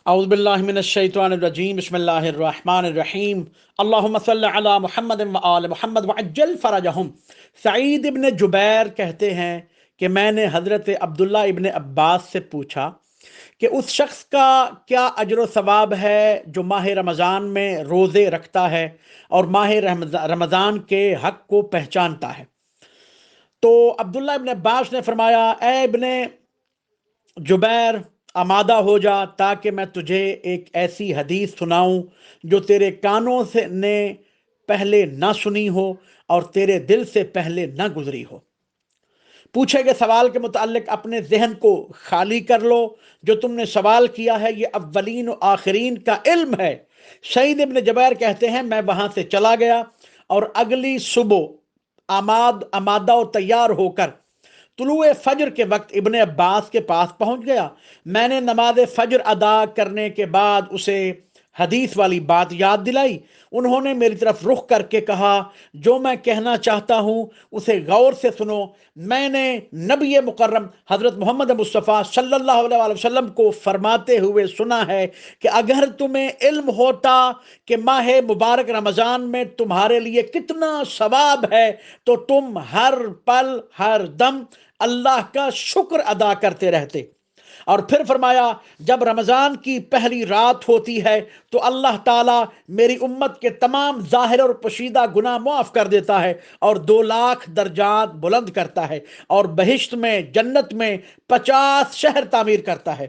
اعوذ باللہ من الشیطان الرجیم بسم اللہ الرحمن الرحیم اللہم صلی علی محمد و آل محمد وعجل فرجہم۔ سعید ابن جبیر کہتے ہیں کہ میں نے حضرت عبداللہ ابن عباس سے پوچھا کہ اس شخص کا کیا اجر و ثواب ہے جو ماہ رمضان میں روزے رکھتا ہے اور ماہ رمضان کے حق کو پہچانتا ہے۔ تو عبداللہ ابن عباس نے فرمایا، اے ابن جبیر، آمادہ ہو جا تاکہ میں تجھے ایک ایسی حدیث سناؤں جو تیرے کانوں سے نے پہلے نہ سنی ہو اور تیرے دل سے پہلے نہ گزری ہو۔ پوچھے گئے سوال کے متعلق اپنے ذہن کو خالی کر لو۔ جو تم نے سوال کیا ہے یہ اولین و آخرین کا علم ہے۔ سعید ابن جبیر کہتے ہیں میں وہاں سے چلا گیا اور اگلی صبح آمادہ و تیار ہو کر طلوع فجر کے وقت ابن عباس کے پاس پہنچ گیا۔ میں نے نماز فجر ادا کرنے کے بعد اسے حدیث والی بات یاد دلائی۔ انہوں نے میری طرف رخ کر کے کہا، جو میں کہنا چاہتا ہوں اسے غور سے سنو۔ میں نے نبی مکرم حضرت محمد مصطفیٰ صلی اللہ علیہ وسلم کو فرماتے ہوئے سنا ہے کہ اگر تمہیں علم ہوتا کہ ماہ مبارک رمضان میں تمہارے لیے کتنا ثواب ہے تو تم ہر پل ہر دم اللہ کا شکر ادا کرتے رہتے۔ اور پھر فرمایا، جب رمضان کی پہلی رات ہوتی ہے تو اللہ تعالیٰ میری امت کے تمام ظاہر اور پوشیدہ گناہ معاف کر دیتا ہے اور 2,00,000 درجات بلند کرتا ہے اور بہشت میں جنت میں 50 شہر تعمیر کرتا ہے۔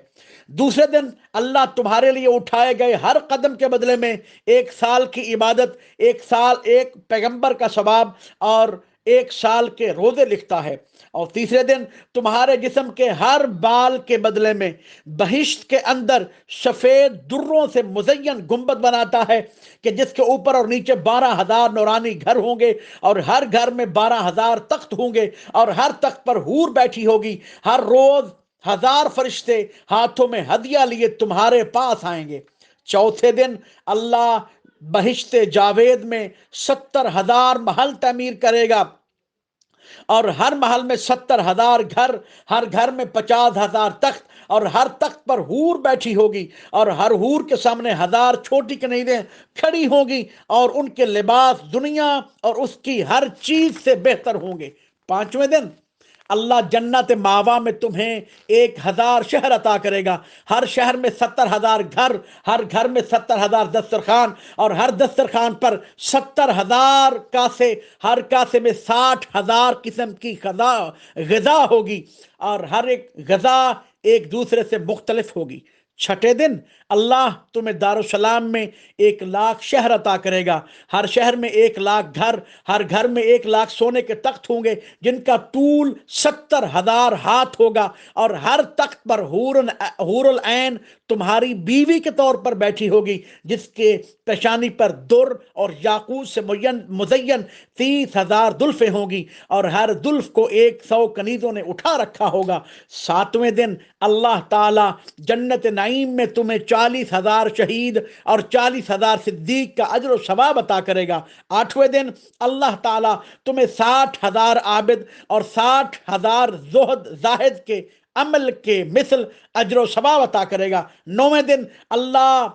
دوسرے دن اللہ تمہارے لیے اٹھائے گئے ہر قدم کے بدلے میں 1 سال کی عبادت، 1 سال ایک پیغمبر کا ثواب اور 1 سال کے روزے لکھتا ہے۔ اور تیسرے دن تمہارے جسم کے ہر بال کے بدلے میں بہشت کے اندر سفید دروں سے مزین گنبد بناتا ہے کہ جس کے اوپر اور نیچے 12,000 نورانی گھر ہوں گے اور ہر گھر میں 12,000 تخت ہوں گے اور ہر تخت پر حور بیٹھی ہوگی۔ ہر روز 1,000 فرشتے ہاتھوں میں ہدیہ لیے تمہارے پاس آئیں گے۔ چوتھے دن اللہ بہشت جاوید میں 70,000 محل تعمیر کرے گا اور ہر محل میں 70,000 گھر، ہر گھر میں 50,000 تخت اور ہر تخت پر حور بیٹھی ہوگی اور ہر حور کے سامنے 1,000 چھوٹی کنیزیں کھڑی ہوں گی اور ان کے لباس دنیا اور اس کی ہر چیز سے بہتر ہوں گے۔ پانچویں دن اللہ جنت ماوا میں تمہیں 1,000 شہر عطا کرے گا۔ ہر شہر میں 70,000 گھر، ہر گھر میں 70,000 دسترخوان اور ہر دسترخوان پر 70,000 کاسے، ہر کاسے میں 60,000 قسم کی غذا ہوگی اور ہر ایک غذا ایک دوسرے سے مختلف ہوگی۔ چھٹے دن اللہ تمہیں دارالسلام میں 1,00,000 شہر عطا کرے گا۔ ہر شہر میں 1,00,000 گھر، ہر گھر میں 1,00,000 سونے کے تخت ہوں گے جن کا طول 70,000 ہاتھ ہوگا اور ہر تخت پر حور العین تمہاری بیوی کے طور پر بیٹھی ہوگی جس کے پیشانی پر در اور یاقوت سے مزین 30,000 زلفیں ہوں گی اور ہر زلف کو 100 کنیزوں نے اٹھا رکھا ہوگا۔ ساتویں دن اللہ تعالی جنت نعیم میں تمہیں 40,000 شہید اور 40,000 صدیق کا اجر و ثواب عطا کرے گا۔ آٹھویں دن اللہ تعالیٰ تمہیں 60,000 عابد اور 60,000 زاہد کے عمل کے مثل اجر و ثواب عطا کرے گا۔ نویں دن اللہ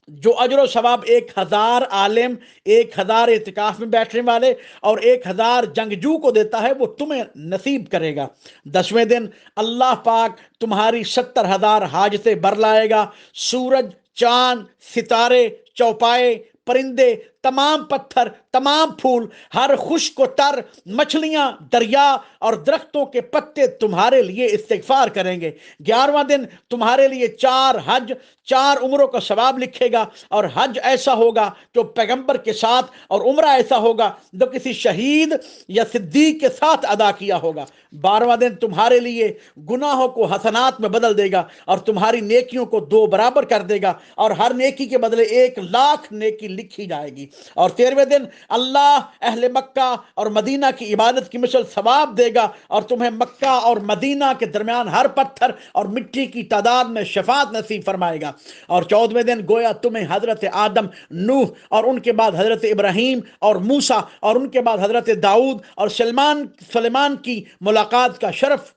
جو اجر و ثواب 1,000 عالم، 1,000 اعتکاف میں بیٹھنے والے اور 1,000 جنگجو کو دیتا ہے وہ تمہیں نصیب کرے گا۔ دسویں دن اللہ پاک تمہاری 70,000 حاجتیں برلائے گا۔ سورج، چاند، ستارے، چوپائے، پرندے، تمام پتھر، تمام پھول، ہر خشک و تر، مچھلیاں، دریا اور درختوں کے پتے تمہارے لیے استغفار کریں گے۔ 11واں دن تمہارے لیے 4 حج، 4 عمروں کا ثواب لکھے گا اور حج ایسا ہوگا جو پیغمبر کے ساتھ اور عمرہ ایسا ہوگا جو کسی شہید یا صدیق کے ساتھ ادا کیا ہوگا۔ 12واں دن تمہارے لیے گناہوں کو حسنات میں بدل دے گا اور تمہاری نیکیوں کو 2 برابر کر دے گا اور ہر نیکی کے بدلے 1,00,000 نیکی لکھی جائے گی۔ اور 13ویں دن اللہ اہل مکہ اور مدینہ کی عبادت کی مثل ثواب دے گا اور تمہیں مکہ اور مدینہ کے درمیان ہر پتھر اور مٹی کی تعداد میں شفاعت نصیب فرمائے گا۔ اور 14ویں دن گویا تمہیں حضرت آدم، نوح اور ان کے بعد حضرت ابراہیم اور موسیٰ اور ان کے بعد حضرت داؤد اور سلیمان کی ملاقات کا شرف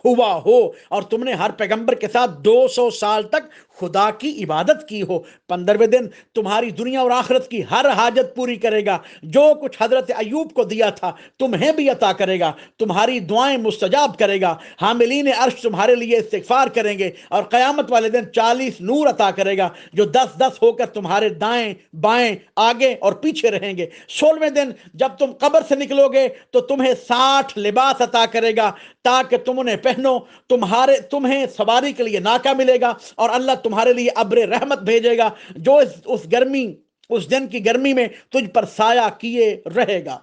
ہوا ہو اور تم نے ہر پیغمبر کے ساتھ 200 سال تک خدا کی عبادت کی ہو، 15ویں دن تمہاری دنیا اور آخرت کی ہر حاجت پوری کرے گا۔ جو کچھ حضرت ایوب کو دیا تھا تمہیں بھی عطا کرے گا، تمہاری دعائیں مستجاب کرے گا، حاملین عرش تمہارے لیے استغفار کریں گے، اور قیامت والے دن 40 نور عطا کرے گا جو 10 ہو کر تمہارے دائیں بائیں آگے اور پیچھے رہیں گے۔ 16ویں دن جب تم قبر سے نکلو گے تو تمہیں 60 لباس عطا کرے گا تاکہ تم انہیں پہنو، تمہیں سواری کے لیے ناکہ ملے گا، اور اللہ تمہارے لیے ابر رحمت بھیجے گا جو اس دن کی گرمی میں تجھ پر سایہ کیے رہے گا۔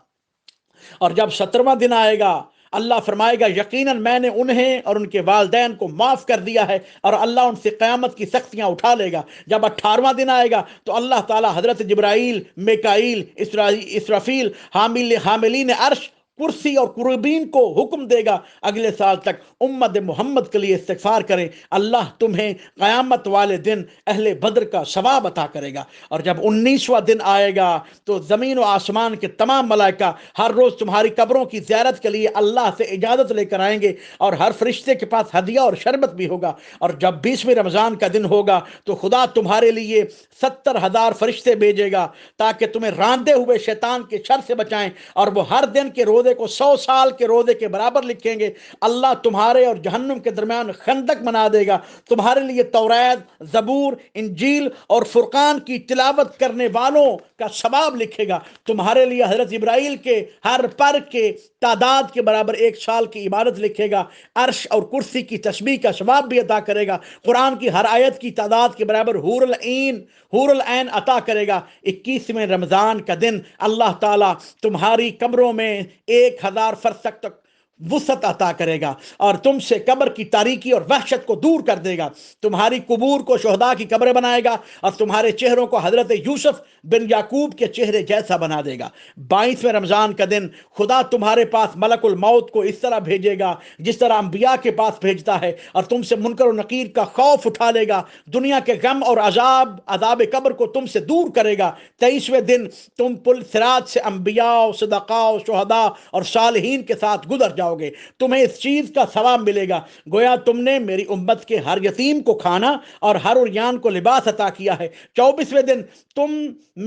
اور جب 17واں دن آئے گا اللہ فرمائے گا یقیناً میں نے انہیں اور ان کے والدین کو معاف کر دیا ہے، اور اللہ ان سے قیامت کی سختیاں اٹھا لے گا۔ جب 18واں دن آئے گا تو اللہ تعالیٰ حضرت جبرائیل، میکائیل، اسرافیل، حاملین عرش، کرسی اور قربین کو حکم دے گا اگلے سال تک امت محمد کے لیے استغفار کریں، اللہ تمہیں قیامت والے دن اہل بدر کا ثواب عطا کرے گا۔ اور جب 19واں دن آئے گا تو زمین و آسمان کے تمام ملائکہ ہر روز تمہاری قبروں کی زیارت کے لیے اللہ سے اجازت لے کر آئیں گے، اور ہر فرشتے کے پاس ہدیہ اور شربت بھی ہوگا۔ اور جب 20ویں رمضان کا دن ہوگا تو خدا تمہارے لیے 70,000 فرشتے بھیجے گا تاکہ تمہیں راندے ہوئے شیطان کے شر سے بچائیں، اور وہ ہر دن کے روزے کو 100 سال کے روزے کے برابر لکھیں گے۔ اللہ تمہارے اور جہنم کے درمیان خندق بنا دے گا، تمہارے لیے توریت، زبور، انجیل اور فرقان کی تلاوت کرنے والوں کا ثواب لکھے گا، تمہارے لیے حضرت ابراہیل کے ہر پر کے تعداد کے برابر 1 سال کی عبادت لکھے گا، عرش اور کرسی کی تسبیح کا ثواب بھی عطا کرے گا، قرآن کی ہر آیت کی تعداد کے برابر حور العین عطا کرے گا۔ 21ویں رمضان کا دن اللہ تعالیٰ تمہاری قبروں میں 1000 فرسخ تک وسعت عطا کرے گا، اور تم سے قبر کی تاریکی اور وحشت کو دور کر دے گا، تمہاری قبور کو شہداء کی قبریں بنائے گا، اور تمہارے چہروں کو حضرت یوسف بن یعقوب کے چہرے جیسا بنا دے گا۔ 22ویں رمضان کا دن خدا تمہارے پاس ملک الموت کو اس طرح بھیجے گا جس طرح انبیاء کے پاس بھیجتا ہے، اور تم سے منکر و نکیر کا خوف اٹھا لے گا، دنیا کے غم اور عذاب قبر کو تم سے دور کرے گا۔ 23ویں دن تم پل صراط سے انبیاء، صدقاء، شہداء اور صالحین کے ساتھ گزر جاؤ گے، تمہیں اس چیز کا ثواب ملے گا گویا تم نے میری امت کے ہر یتیم کو کھانا اور ہر عریان کو لباس عطا کیا ہے۔ 24ویں دن تم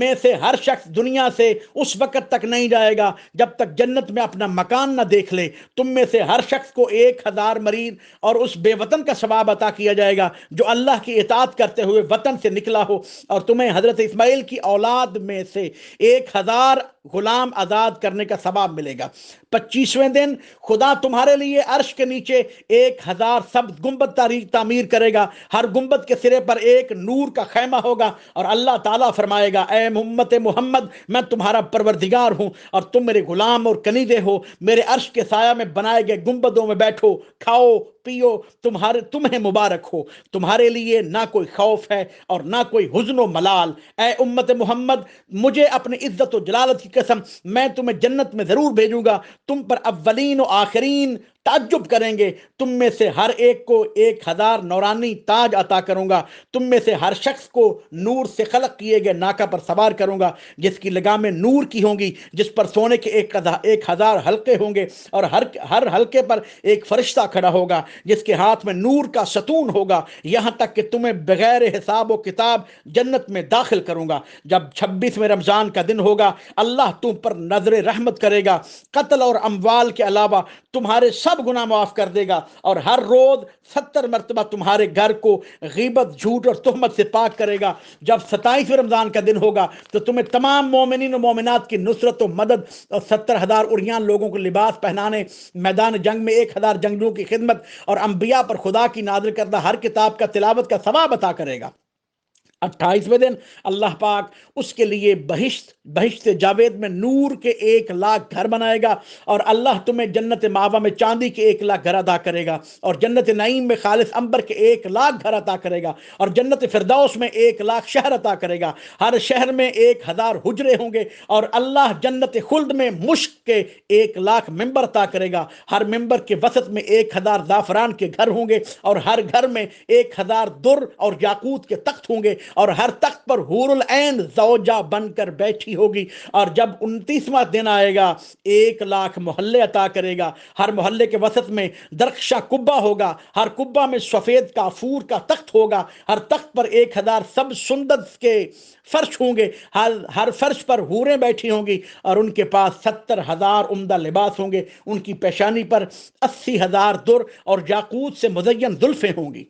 میں سے ہر شخص دنیا سے اس وقت تک نہیں جائے گا جب تک جنت میں اپنا مکان نہ دیکھ لے، تم میں سے ہر شخص کو 1000 مرید اور اس بے وطن کا ثواب عطا کیا جائے گا جو اللہ کی اطاعت کرتے ہوئے وطن سے نکلا ہو، اور تمہیں حضرت اسماعیل کی اولاد میں سے 1000 غلام آزاد کرنے کا ثواب ملے گا۔ 25ویں دن خدا تمہارے لیے عرش کے نیچے 1000 سبز گنبد تعمیر کرے گا، ہر گنبد کے سرے پر ایک نور کا خیمہ ہوگا، اور اللہ تعالیٰ فرمائے گا اے امت محمد میں تمہارا پروردگار ہوں اور تم میرے غلام اور کنیزے ہو، میرے عرش کے سایہ میں بنائے گئے گنبدوں میں بیٹھو، کھاؤ پیو، تمہیں مبارک ہو، تمہارے لیے نہ کوئی خوف ہے اور نہ کوئی حزن و ملال۔ اے امت محمد مجھے اپنی عزت و جلالت کی قسم میں تمہیں جنت میں ضرور بھیجوں گا، تم پر اولین و آخرین تعجب کریں گے، تم میں سے ہر ایک کو 1000 نورانی تاج عطا کروں گا، تم میں سے ہر شخص کو نور سے خلق کیے گئے ناکہ پر سوار کروں گا جس کی لگامیں نور کی ہوں گی، جس پر سونے کے 1000 حلقے ہوں گے، اور ہر حلقے پر ایک فرشتہ کھڑا ہوگا جس کے ہاتھ میں نور کا ستون ہوگا، یہاں تک کہ تمہیں بغیر حساب و کتاب جنت میں داخل کروں گا۔ جب 26ویں رمضان کا دن ہوگا اللہ تم پر نظر رحمت کرے گا، قتل اور اموال کے علاوہ تمہارے سب گناہ معاف کر دے گا، اور ہر روز 70 مرتبہ تمہارے گھر کو غیبت، جھوٹ اور تہمت سے پاک کرے گا۔ جب 27ویں رمضان کا دن ہوگا تو تمہیں تمام مومنین و مومنات کی نصرت و مدد، اور 70,000 عریان لوگوں کو لباس پہنانے، میدان جنگ میں 1000 جنگجوؤں کی خدمت اور انبیاء پر خدا کی نازل کردہ ہر کتاب کا تلاوت کا ثواب عطا کرے گا۔ 28ویں دن اللہ پاک اس کے لیے بہشت جاوید میں نور کے 1,00,000 گھر بنائے گا، اور اللہ تمہیں جنت ماوا میں چاندی کے 1,00,000 گھر عطا کرے گا، اور جنت نعیم میں خالص عنبر کے 1,00,000 گھر عطا کرے گا، اور جنت فردوس میں 1,00,000 شہر عطا کرے گا، ہر شہر میں 1000 حجرے ہوں گے، اور اللہ جنت خلد میں مشک کے 1,00,000 ممبر عطا کرے گا، ہر ممبر کے وسط میں 1000 زعفران کے گھر ہوں گے، اور ہر گھر میں 1000 در اور یاقوت کے تخت ہوں گے، اور ہر تخت پر حور العین زوجہ بن کر بیٹھی ہوگی، اور جب 29واں دن آئے گا 1,00,000 محلے عطا کرے گا، ہر محلے کے وسط میں درخشاں قبہ ہوگا، ہر قبہ میں سفید کافور کا تخت ہوگا، ہر تخت پر 1,000 سب سندس کے فرش ہوں گے، ہر فرش پر حوریں بیٹھی ہوں گی، اور ان کے پاس 70,000 عمدہ لباس ہوں گے، ان کی پیشانی پر 80,000 در اور یاقوت سے مزین زلفیں ہوں گی۔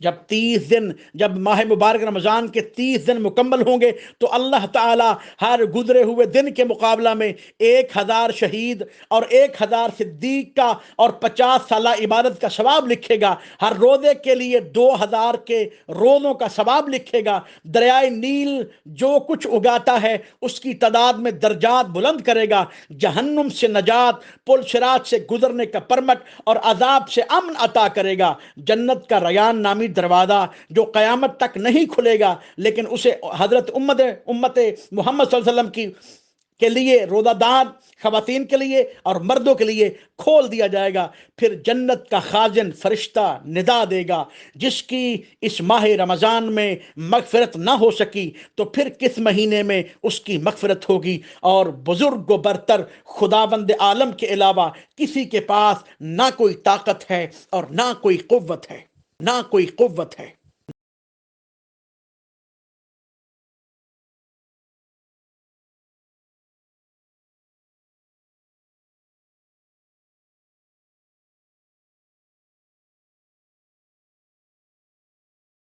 جب 30 دن، جب ماہ مبارک رمضان کے 30 دن مکمل ہوں گے تو اللہ تعالی ہر گزرے ہوئے دن کے مقابلہ میں 1,000 شہید اور 1,000 صدیق کا اور 50 سالہ عبادت کا ثواب لکھے گا، ہر روزے کے لیے 2,000 کے روزوں کا ثواب لکھے گا۔ دریائے نیل جو کچھ اگاتا ہے اس کی تعداد میں درجات بلند کرے گا، جہنم سے نجات، پل صراط سے گزرنے کا پرمٹ اور عذاب سے امن عطا کرے گا۔ جنت کا ریان نامی دروازہ جو قیامت تک نہیں کھلے گا، لیکن اسے حضرت امت محمد صلی اللہ علیہ وسلم کے لیے، روزہ دار خواتین کے لیے اور مردوں کے لیے کھول دیا جائے گا۔ پھر جنت کا خازن فرشتہ ندا دے گا، جس کی اس ماہ رمضان میں مغفرت نہ ہو سکی تو پھر کس مہینے میں اس کی مغفرت ہوگی؟ اور بزرگ و برتر خداوند عالم کے علاوہ کسی کے پاس نہ کوئی طاقت ہے اور نہ کوئی قوت ہے، نہ کوئی قوت ہے۔